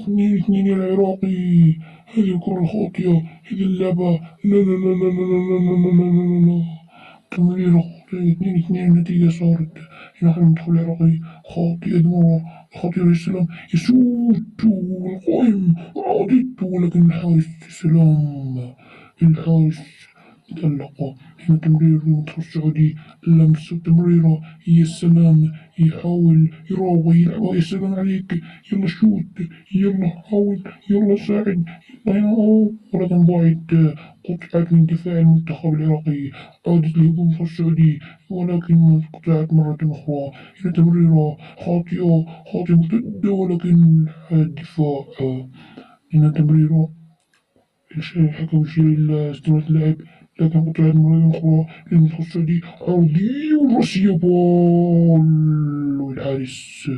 2-2 يا العراقي. هذه الكرة الخاطئة، هذه اللعبة. لا لا لا لا لا لا لا لا لا لا لا لا. تمريرة خاطئة، 2-2 النتيجة صارت. هنا حنا ندخل العراقي، خاطئة مرة خطيرة. يا سلام، يسوت القائم عضت، ولكن الحارس يا سلام، الحارس تألق. هنا تمرير المنتخب السعودي، لمسة تمريرة، يا سلام، يحاول يراوغ يلعبها. يا سلام عليك، يلا شوت، يلا حاول، يلا ساعد، يلا هنا ولكن ضاعت. قطعت من دفاع المنتخب العراقي، عادت لهجوم المنتخب السعودي ولكن قطعت مرة أخرى. هنا تمريرة خاطئة، خاطئة مرتدة، ولكن الدفاع. هنا تمريرة، الحكم يشير إلى استمرار اللعب، لكن قطعت مرة أخرى للمنتخب السعودي. عرضية والرأسية بول، والحارس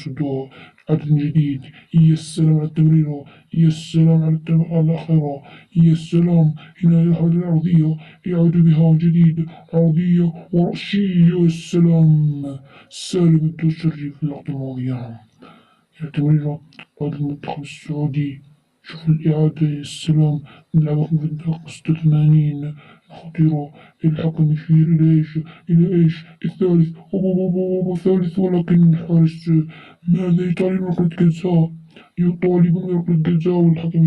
الدعاء. عدد جديد. يا سلام على التمريرة، يا سلام على الأخيرة، يا سلام. هنا يحاول العرضية، يعود بها جديد، عرضية ورأسية. يا سلام، سالم الدوسري في اللقطة الماضية. التمريرة، قائد المنتخب السعودي. شوف الإعادة، يا سلام، نلعبها في الدقيقة 86. خطيرة. الحكم يشير إلى إيش؟ إلى إيش؟ الثالث. الثالث، ولكن الحارس ماذا يطالب بركلة جزاء؟ يطالب بركلة جزاء، والحكم